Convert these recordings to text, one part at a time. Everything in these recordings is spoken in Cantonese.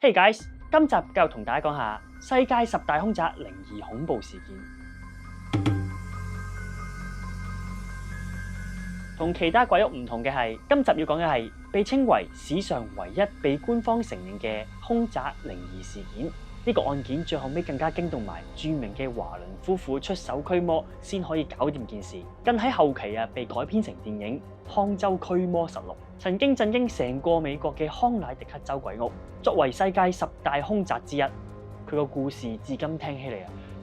Hey guys，今集繼續同大家講下世界10大兇宅靈異恐怖事件。同其他鬼屋唔同嘅係，今集要講嘅係被稱為史上唯一被官方承認嘅兇宅靈異事件。呢個案件最後尾更加驚動埋著名嘅華倫夫婦出手驅魔，先可以搞掂件事。更喺後期被改編成電影《康州驅魔實錄》，曾經震驚成個美國嘅康乃狄克州鬼屋。作為世界10大兇宅之一，佢個故事至今聽起嚟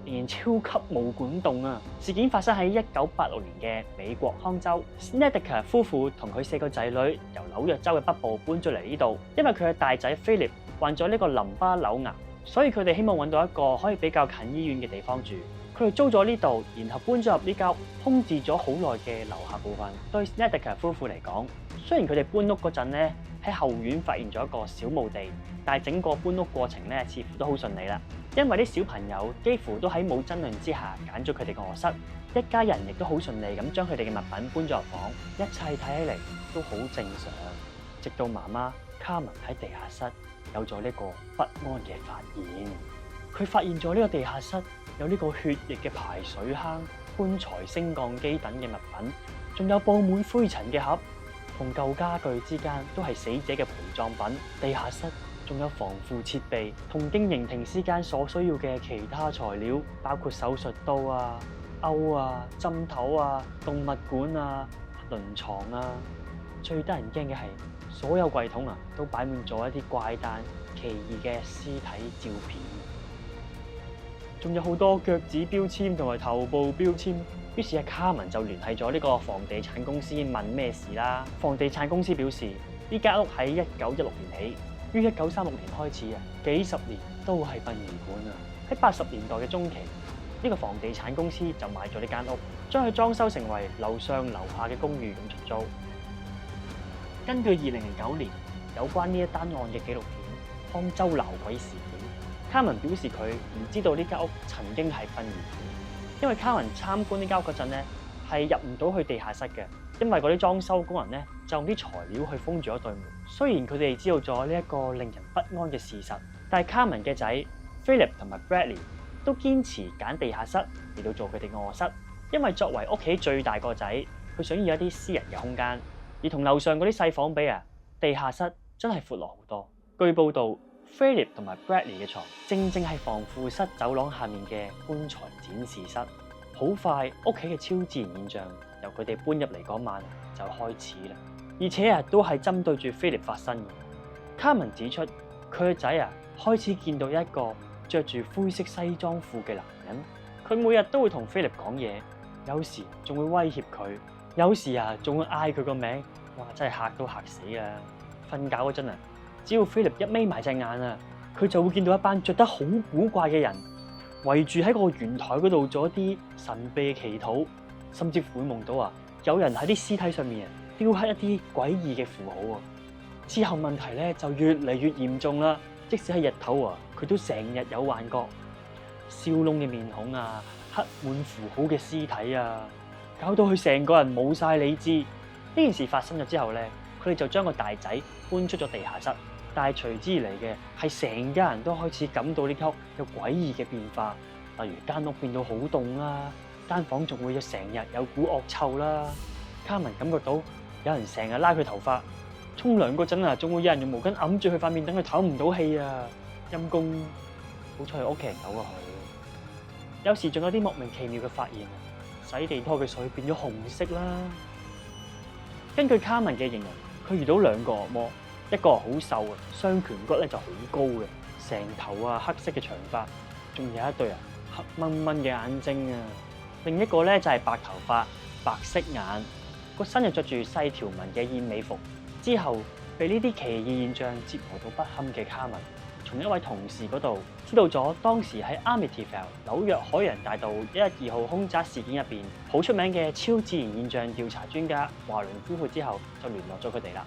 仍然超級毛管戙啊！事件發生喺1986年嘅美國康州 Snedeker 夫婦同佢4個仔女由紐約州嘅北部搬咗嚟呢度，因為佢嘅大仔 Philip 患咗呢個淋巴瘤癌，所以佢哋希望揾到一個可以比較近醫院嘅地方住。佢哋租咗呢度，然後搬咗入呢間空置咗好耐嘅樓下部分。對 Snedeker 夫婦嚟講，雖然佢哋搬屋嗰陣咧喺後院發現咗一個小墓地，但係整個搬屋過程咧似乎都好順利啦。因為啲小朋友幾乎都喺冇爭論之下揀咗佢哋個臥室，一家人亦都好順利咁將佢哋嘅物品搬咗入房，一切睇起嚟都好正常。直到媽媽卡文喺地下室有咗呢個不安嘅發現，佢發現咗呢個地下室有呢個血液嘅排水坑、棺材升降機等嘅物品，仲有佈滿灰塵嘅盒，同舊家具之間都係死者嘅陪葬品。地下室仲有防腐設備同經營停屍間所需要嘅其他材料，包括手術刀啊、鈎啊、針頭啊、動物管啊、輪床啊。最得人驚嘅係，所有櫃桶都擺滿咗一啲怪誕奇異嘅屍體照片，仲有好多腳趾標籤同埋頭部標籤。於是卡文就聯繫咗呢個房地產公司問咩事啦。房地產公司表示，呢間屋喺1916年起，於1936年開始幾十年都係殯儀館啊。喺80年代嘅中期，呢個房地產公司就買咗呢間屋，將佢裝修成為樓上樓下嘅公寓咁出租。根據2009年有關呢一單案嘅紀錄片《康州鬧鬼事件》，卡文表示佢唔知道呢間屋曾經係殯儀館。因為卡文參觀呢間屋嗰陣咧，係入唔到去地下室嘅，因為嗰啲裝修工人咧就用啲材料去封住咗對門。雖然佢哋知道咗呢一個令人不安嘅事實，但係卡文嘅仔 Philip 同埋 Bradley 都堅持揀地下室嚟到做佢哋嘅臥室，因為作為屋企最大個仔，佢想要一啲私人嘅空間。而同樓上嗰啲細房比地下室真係闊落好多。據報道，Philip 同埋 Bradley 嘅床正係防腐室走廊下面嘅棺材展示室。好快，屋企嘅超自然現象由佢哋搬入嚟嗰晚就開始啦，而且都係針對住 Philip 發生嘅。卡文指出，佢嘅仔開始見到一個着住灰色西裝褲嘅男人，佢每日都會同 Philip 講嘢，有時仲會威脅佢，有時仲會嗌佢個名，哇！真係嚇都嚇死啊！瞓覺嗰陣只要 Philip 一眯埋隻眼佢就會見到一班着得好古怪嘅人圍住喺個圓台嗰度做一啲神秘嘅祈禱，甚至會夢到有人喺啲屍體上面雕刻一啲詭異嘅符號之後問題咧就越嚟越嚴重啦，即使係日頭佢都成日有幻覺，燒燶嘅面孔刻滿符號嘅屍體搞到佢成個人冇晒理智。呢件事發生咗之後咧，佢哋就將個大仔搬出咗地下室，但係隨之而嚟嘅係成家人都開始感到呢間屋有詭異嘅變化，例如間屋變到好凍啦，間房仲會成日有股惡臭啦。卡文感覺到有人成日拉佢頭髮，沖涼嗰陣仲會有人用毛巾揞住佢塊面，等佢唞唔到氣陰公，好彩佢屋企人救過佢。有時仲有啲莫名其妙嘅發現，洗地拖嘅水變咗紅色啦。根據卡文嘅形容，佢遇到2個惡魔，一個好瘦雙顴骨就好高嘅，成頭黑色嘅長髮，仲有一對黑掹掹嘅眼睛另一個就係白頭髮、白色眼，個身又着住細條紋嘅燕尾服。之後被呢啲奇異現象折磨到不堪嘅卡文，從一位同事嗰度知道咗當時喺 Amityville 紐約海洋大道112號兇宅事件入邊好出名嘅超自然現象調查專家華倫夫婦之後，就聯絡咗佢哋啦。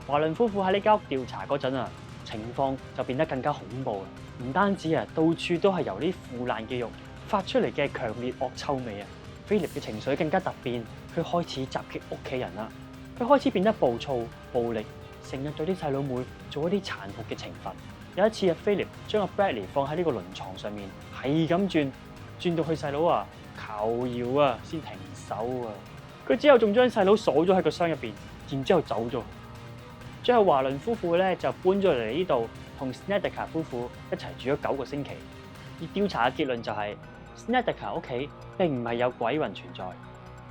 華倫夫婦喺呢間屋調查嗰陣情況就變得更加恐怖啦。唔單止到處都係由啲腐爛嘅肉發出嚟嘅強烈惡臭味Philip 嘅情緒更加突變，佢開始襲擊屋企人啦。佢開始變得暴躁、暴力，成日對啲細佬妹做一啲殘酷嘅懲罰。有一次啊，Philip 將阿 Bradley 放喺呢個輪床上面，係咁轉到去細佬啊求饒啊先停手啊。佢之後仲將細佬鎖咗喺個箱入邊，然之後走咗。最後華倫夫婦咧就搬咗嚟呢度，同 Snedeker 夫婦一齊住咗9個星期。而調查嘅結論就係 Snedeker 屋企並唔係有鬼魂存在，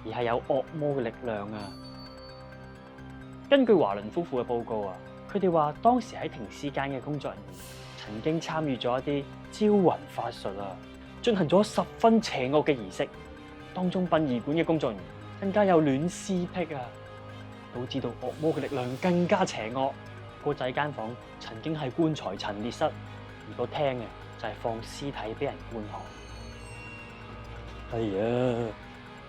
而係有惡魔嘅力量啊！根據華倫夫婦嘅報告啊，佢哋話當時喺停屍間嘅工作人員曾經參與咗一啲招魂法術啊，進行咗十分邪惡嘅儀式，當中殯儀館嘅工作人員更加有戀屍癖啊，導致到惡魔嘅力量更加邪惡。個仔間房曾經係棺材陳列室，而個廳啊就係放屍體俾人觀看。係啊，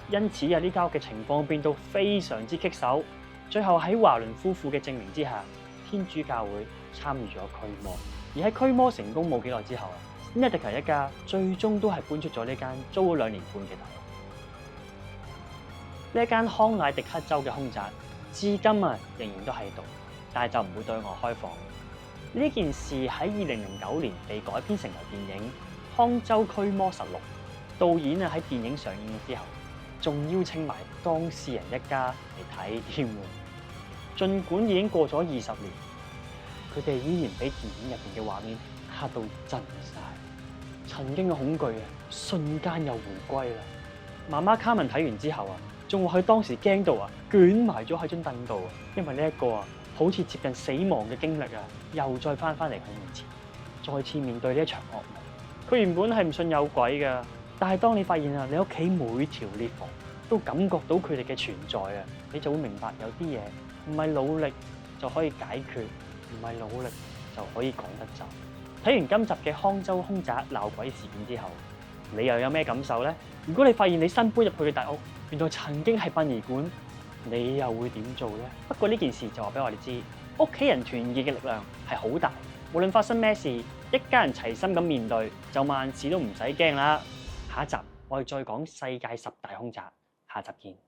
因此啊呢間屋嘅情況變到非常之棘手。最後喺華倫夫婦嘅證明之下，天主教會參與咗驅魔。而喺驅魔成功冇幾耐之後啊，Snedeker 一家最終都係搬出咗呢間租咗2年半嘅大屋。呢一間康乃狄克州嘅凶宅，至今啊仍然都喺度，但係就唔會對外開放。呢件事喺2009年被改編成為電影《康州驅魔實錄》，導演啊喺電影上映之後，仲邀請埋當事人一家嚟睇添喎。儘管已經過咗20年，佢哋依然俾電影入邊嘅畫面嚇到震晒，曾經嘅恐懼啊瞬間又回歸啦。媽媽卡文睇完之後啊，仲話佢當時驚到啊捲埋咗喺張凳度啊，因為呢一個啊好似接近死亡嘅經歷啊，又再翻嚟佢面前，再次面對呢一場噩夢。佢原本係唔信有鬼㗎，但係當你發現啊，你屋企每條裂縫都感覺到佢哋嘅存在啊，你就會明白有啲嘢唔係努力就可以解決，唔係努力就可以趕得走。睇完今集嘅康州凶宅鬧鬼事件之後，你又有咩感受呢？如果你發現你新搬入去嘅大屋原來曾經係殯儀館，你又會點做呢？不過呢件事就話俾我哋知，屋企人團結嘅力量係好大，無論發生咩事，一家人齊心咁面對，就萬事都唔使驚啦。下一集我哋再講世界10大凶宅，下集見。